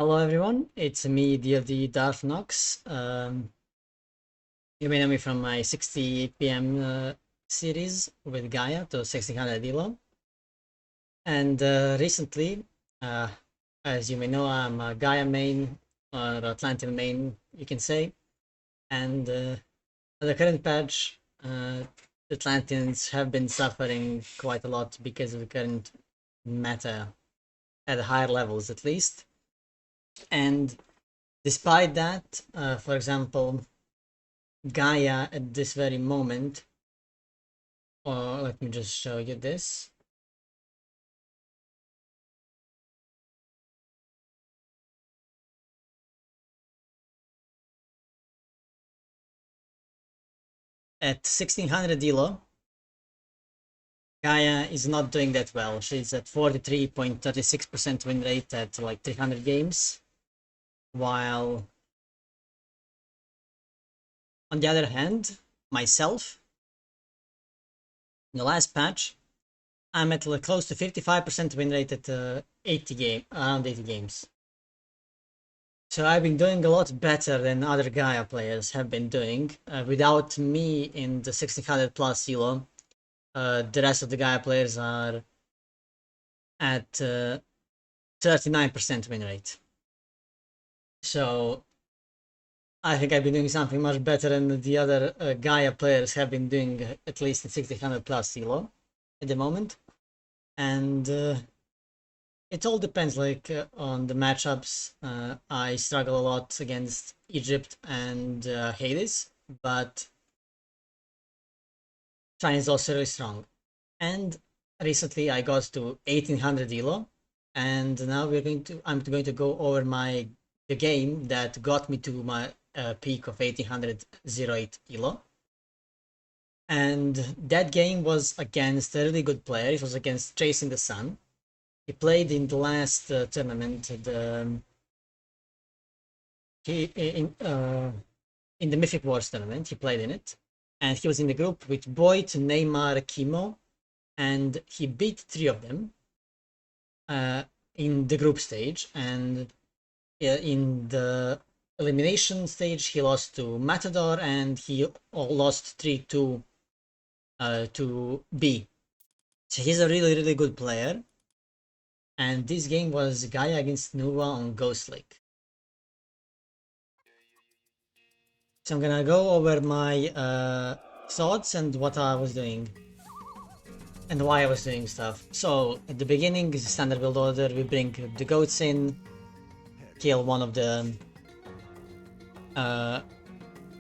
Hello everyone, it's me, DoD DarthNox. You may know me from my 68 PM series with Gaia to 1600 Elo. And recently, uh, as you may know, I'm a Gaia main, or Atlantean main, you can say. And the current patch, Atlanteans have been suffering quite a lot because of the current meta at higher levels at least. And despite that, for example, Gaia at this very moment, or let me just show you this. At 1600 Elo, Gaia is not doing that well. She's at 43.36% win rate at like 300 games, while on the other hand, myself, in the last patch, I'm at like close to 55% win rate at around 80 games. So I've been doing a lot better than other Gaia players have been doing. Without me in the 1600 plus Elo, the rest of the Gaia players are at 39% win rate. So I think I've been doing something much better than the other Gaia players have been doing, at least in 1600 plus Elo at the moment. And it all depends on the matchups. I struggle a lot against Egypt and Hades, but China is also really strong. And recently I got to 1800 Elo, and now I'm going to go over the game that got me to my peak of 1808 Elo. And that game was against a really good player. It was against ChasingTheSun. He played in the last tournament, in the Mythic Wars tournament. He played in it, and he was in the group with Boyd, Neymar, Kimo, and he beat 3 of them in the group stage. And in the elimination stage, he lost to Matador, and he lost 3-2 to B. So he's a really good player. And this game was Gaia against Nuwa on Ghost Lake. So I'm gonna go over my thoughts and what I was doing and why I was doing stuff. So at the beginning is a standard build order. We bring the goats in, kill one of the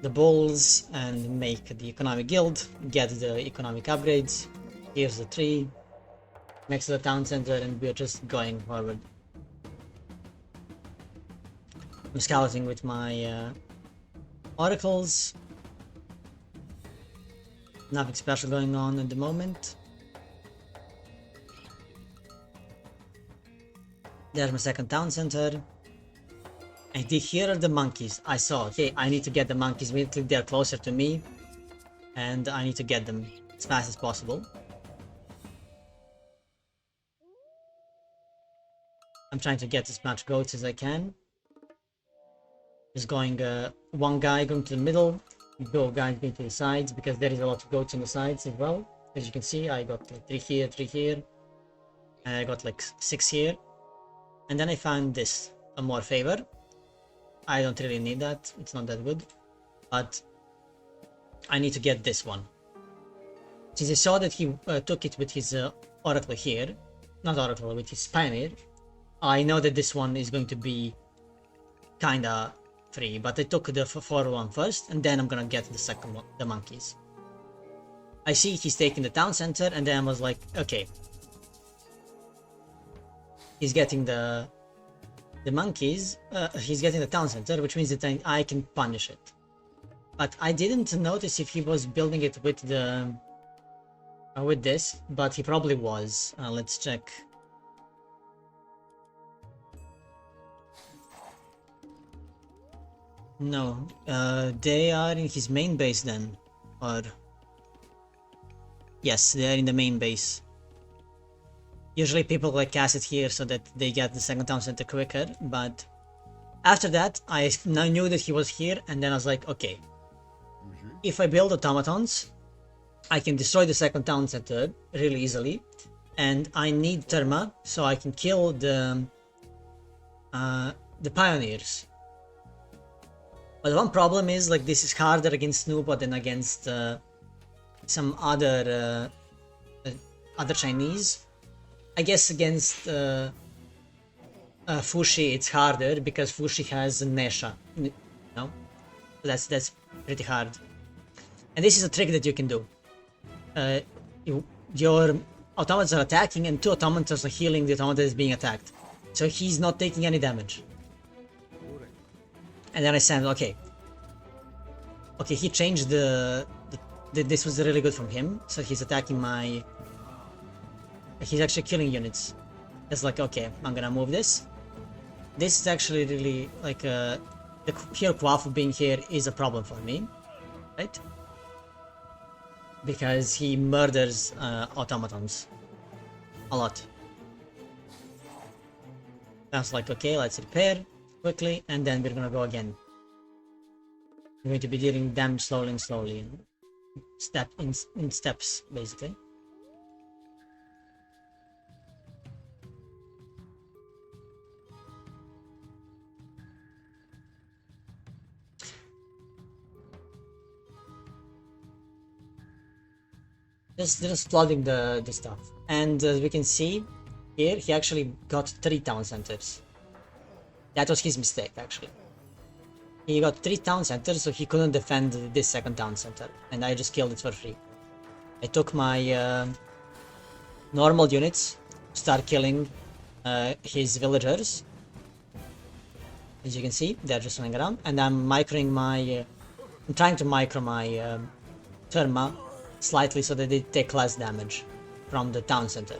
bulls, and make the economic guild, get the economic upgrades. Here's the tree next to the town center, and we're just going forward. I'm scouting with my oracles. Nothing special going on at the moment. There's my second town center. And here are the monkeys. I saw, okay, I need to get the monkeys immediately. They're closer to me, and I need to get them as fast as possible. I'm trying to get as much goats as I can. Just going one guy going to the middle, go guys going to the sides, because there is a lot of goats on the sides as well. As you can see, I got like 3 here, and I got like 6 here. And then I found this, a more favor. I don't really need that, it's not that good, but I need to get this one. Since I saw that he took it with his oracle here, not oracle, with his pioneer, I know that this one is going to be kinda free, but I took the 4-1 first, and then I'm gonna get the second one, the monkeys. I see he's taking the town center, and then I was like, okay. He's getting the monkeys, he's getting the town center, which means that I can punish it. But I didn't notice if he was building it with the with this, but he probably was. Let's check. No, they are in his main base then, or yes, they are in the main base. Usually people like cast it here so that they get the second town center quicker, but After that, I now knew that he was here, and then I was like, okay, if I build automatons, I can destroy the second town center really easily, and I need Therma so I can kill the pioneers. But one problem is, like, this is harder against Nuwa than against some other Chinese. I guess against Fushi it's harder because Fushi has Nesha, you know? That's pretty hard. And this is a trick that you can do. Your automatons are attacking and 2 automatons are healing the automaton that is being attacked. So he's not taking any damage. And then I said, okay, he changed this was really good from him. So he's attacking my... He's actually killing units. It's like, okay, I'm gonna move this. This is actually really, like, the pure Kwafu being here is a problem for me, right? Because he murders automatons a lot. That's like, okay, let's repair quickly, and then we're gonna go again. We're going to be dealing them slowly and slowly, in steps, basically. Just flooding the stuff, and as we can see here, he actually got 3 town centers. That was his mistake, actually. He got 3 town centers, so he couldn't defend this second town center, and I just killed it for free. I took my normal units, start killing his villagers. As you can see, they're just running around, and I'm microing my... I'm trying to micro my Therma slightly so that they take less damage from the town center.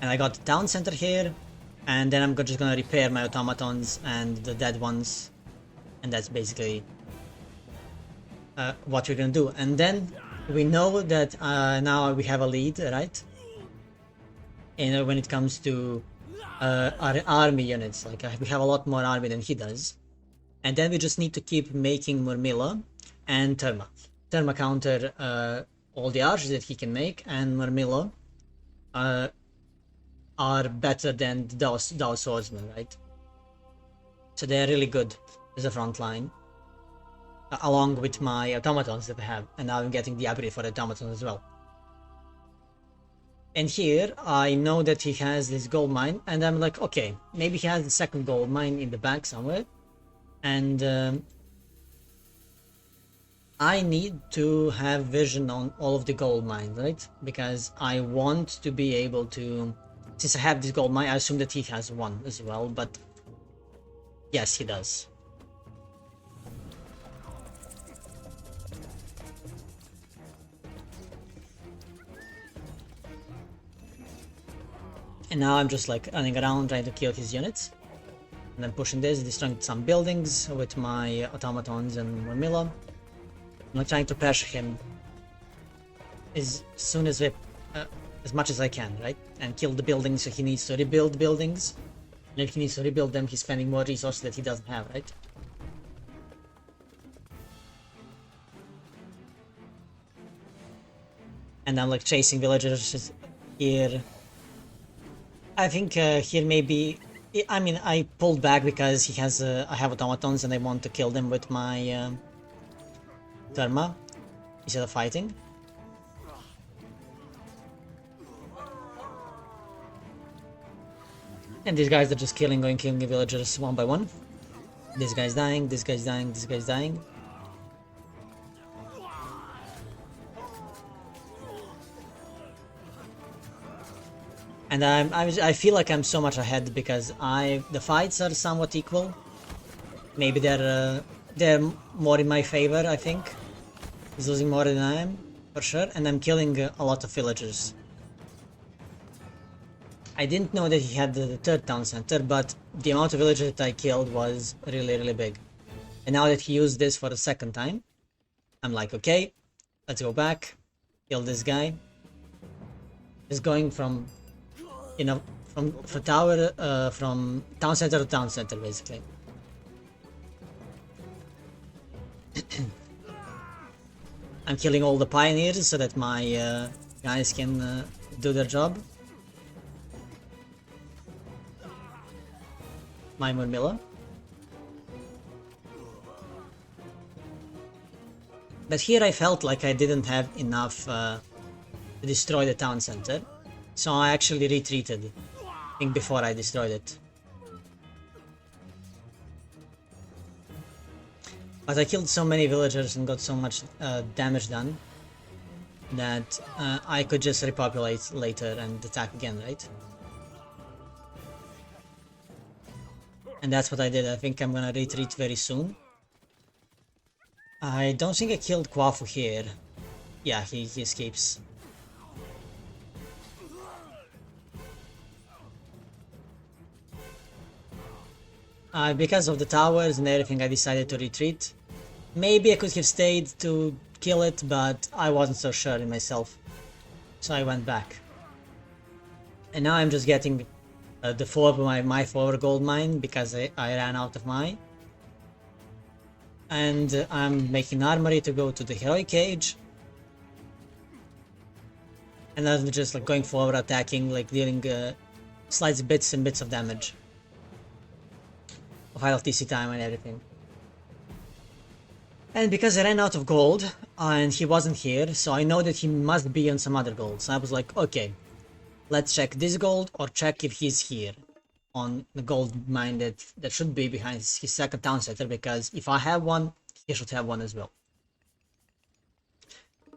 And I got the town center here, and then I'm just gonna repair my automatons and the dead ones, and that's basically what we're gonna do. And then we know that now we have a lead, right? And when it comes to our army units, like we have a lot more army than he does, and then we just need to keep making Murmilla and Therma. Therma counter all the archers that he can make, and Murmilla are better than the Dao swordsmen, right? So they're really good as a front line, along with my automatons that I have, and now I'm getting the ability for automatons as well. And here, I know that he has this gold mine, and I'm like, okay, maybe he has the second gold mine in the back somewhere, and I need to have vision on all of the gold mines, right? Because I want to be able to, since I have this gold mine, I assume that he has one as well, but yes, he does. And now I'm just like running around trying to kill his units. And then pushing this, destroying some buildings with my automatons and Murmilla. I'm like trying to pressure him as soon as as much as I can, right? And kill the buildings, so he needs to rebuild buildings. And if he needs to rebuild them, he's spending more resources that he doesn't have, right? And I'm like chasing villagers here. I think here maybe... I mean, I pulled back because he has... I have automatons and I want to kill them with my Therma instead of fighting. And these guys are just killing the villagers one by one. This guy's dying, this guy's dying, this guy's dying. And I feel like I'm so much ahead because the fights are somewhat equal. Maybe they're more in my favor, I think. He's losing more than I am, for sure, and I'm killing a lot of villagers. I didn't know that he had the third town center, but the amount of villagers that I killed was really, really big. And now that he used this for the second time, I'm like, okay, let's go back, kill this guy. Is going from, you know, from tower, from town center to town center, basically. I'm killing all the pioneers so that my guys can do their job. My Murmilla. But here I felt like I didn't have enough to destroy the town center, so I actually retreated, I think, before I destroyed it. But I killed so many villagers and got so much damage done that I could just repopulate later and attack again, right? And that's what I did. I think I'm gonna retreat very soon. I don't think I killed Kwafu here. Yeah, he escapes. Because of the towers and everything, I decided to retreat. Maybe I could have stayed to kill it, but I wasn't so sure in myself. So I went back. And now I'm just getting the 4 gold mine because I ran out of mine. And I'm making armory to go to the heroic cage. And I'm just like going forward, attacking, like dealing slight bits and bits of damage. While TC time and everything. And because I ran out of gold and he wasn't here, so I know that he must be on some other gold. So I was like, okay, let's check this gold or check if he's here on the gold mine that should be behind his second town center, because if I have one, he should have one as well.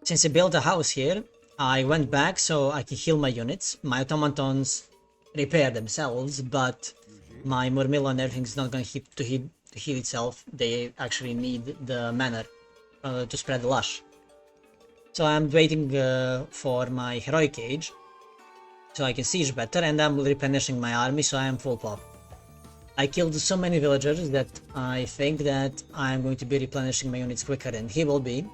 Since I built a house here, I went back so I can heal my units. My automatons repair themselves, but my Murmilla and everything's not going to heal itself. They actually need the mana to spread the lush. So I'm waiting for my heroic age so I can siege better, and I'm replenishing my army so I am full pop. I killed so many villagers that I think that I'm going to be replenishing my units quicker than he will be.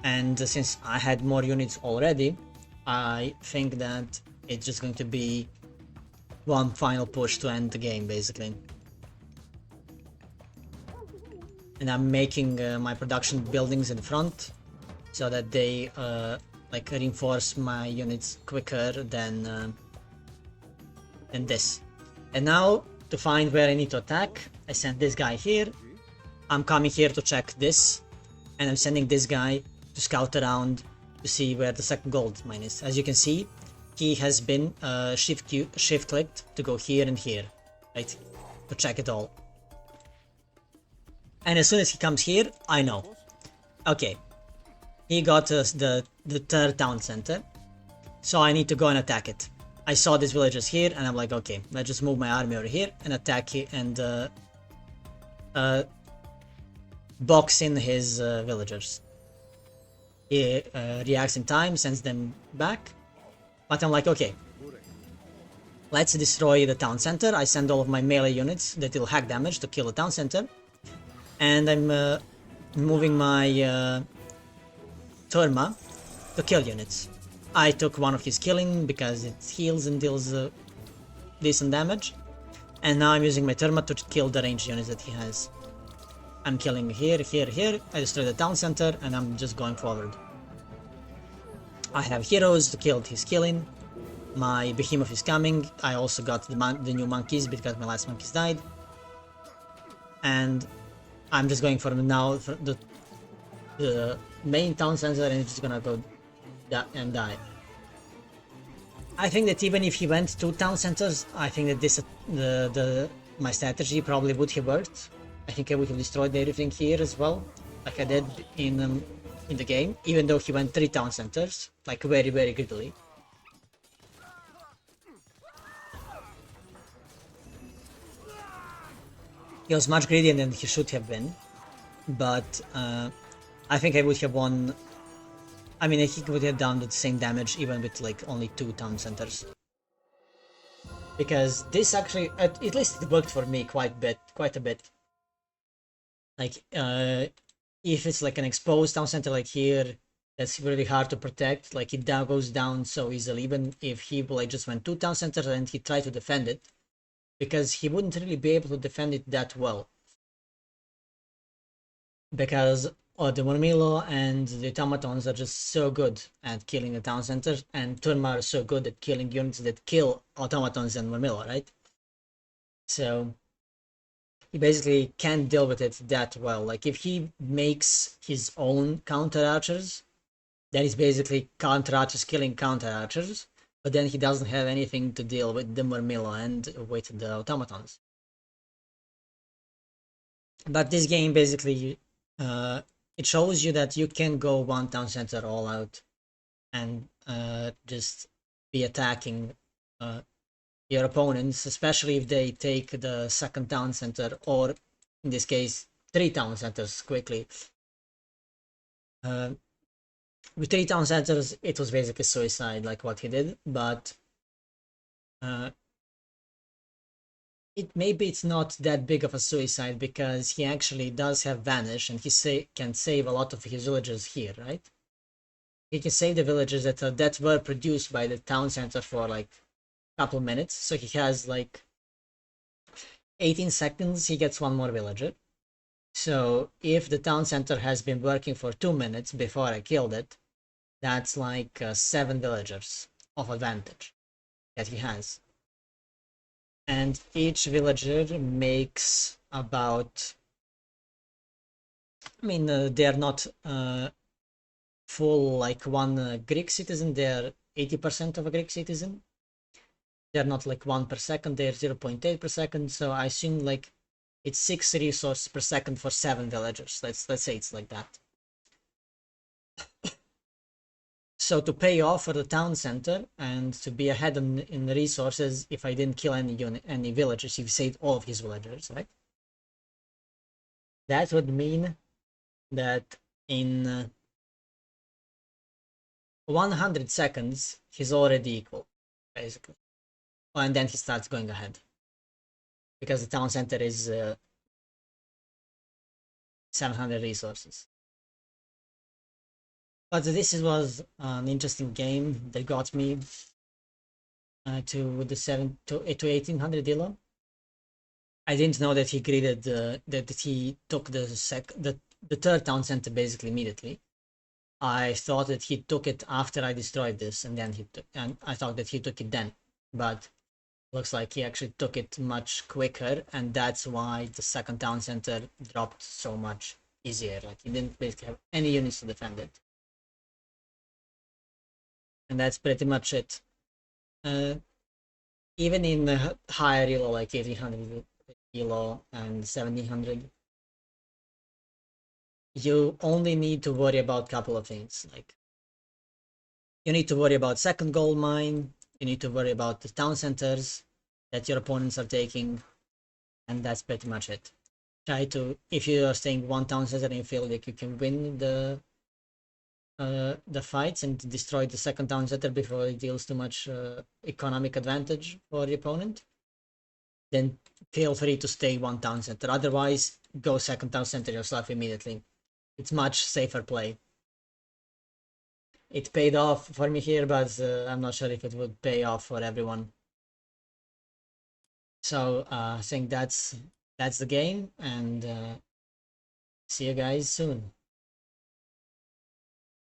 And since I had more units already, I think that it's just going to be one final push to end the game, basically. And I'm making my production buildings in front so that they like reinforce my units quicker than this. And now to find where I need to attack, I sent this guy here. I'm coming here to check this, and I'm sending this guy to scout around to see where the second gold mine is. As you can see, he has been shift clicked to go here and here, right, to check it all. And as soon as he comes here, I know, okay, he got the third town center, so I need to go and attack it. I saw these villagers here, and I'm like, okay, let's just move my army over here and attack it and box in his villagers. He reacts in time, sends them back. But I'm like, okay, let's destroy the town center. I send all of my melee units that will hack damage to kill the town center. And I'm moving my Turma to kill units. I took one of his killing because it heals and deals decent damage. And now I'm using my Turma to kill the ranged units that he has. I'm killing here, here, here. I destroy the town center and I'm just going forward. I have heroes to kill his killing. My behemoth is coming. I also got the new monkeys because my last monkeys died. And I'm just going for now for the main town center, and it's just gonna go and die. I think that even if he went to town centers, I think that this my strategy probably would have worked. I think I would have destroyed everything here as well, like I did in the game, even though he went 3 town centers, like very, very greedily. He was much greedier than he should have been, but I think I would have won. I mean, he would have done the same damage even with like only 2 town centers. Because this actually, at least it worked for me quite a bit. Like, if it's like an exposed town center like here, That's really hard to protect. Like it now goes down so easily, even if he like just went 2 town centers and he tried to defend it, because he wouldn't really be able to defend it that well. Because the Murmillo and the automatons are just so good at killing the town centers, and Turma are so good at killing units that kill automatons and Murmillo, right? So he basically can't deal with it that well. Like if he makes his own counter archers, then he's basically counter archers killing counter archers, but then he doesn't have anything to deal with the Murmillo and with the automatons. But this game basically it shows you that you can go one town center all out and just be attacking your opponents, especially if they take the second town center, or in this case 3 town centers quickly. With 3 town centers it was basically suicide like what he did, but maybe it's not that big of a suicide because he actually does have vanish and he can save a lot of his villagers here, right? He can save the villagers that were produced by the town center for like a couple minutes, so he has like 18 seconds, he gets one more villager. So if the town center has been working for 2 minutes before I killed it, that's like 7 villagers of advantage that he has. And each villager makes about, I mean, they're not full like one Greek citizen, they're 80% of a Greek citizen. They're not like 1 per second, they're 0.8 per second, so I assume like it's 6 resources per second for 7 villagers. Let's say it's like that. So to pay off for the town center and to be ahead in the resources, if I didn't kill any villagers, you've saved all of his villagers, right? That would mean that in 100 seconds, he's already equal, basically. Oh, and then he starts going ahead. Because the town center is 700 resources. But this was an interesting game that got me to the 1800 elo. I didn't know that he greeted that he took the third town center basically immediately. I thought that he took it after I destroyed this, and then and I thought that he took it then, but looks like he actually took it much quicker, and that's why the second town center dropped so much easier. Like he didn't basically have any units to defend it, and that's pretty much it. Even in the higher elo, like 1800 elo and 1700, you only need to worry about a couple of things. Like you need to worry about second gold mine, you need to worry about the town centers that your opponents are taking, and that's pretty much it. Try to, if you are staying 1 town center and you feel like you can win the fights and destroy the second town center before it deals too much economic advantage for the opponent, then feel free to stay 1 town center. Otherwise, go second town center yourself immediately. It's much safer play. It paid off for me here, but I'm not sure if it would pay off for everyone. So I think that's the game, and see you guys soon.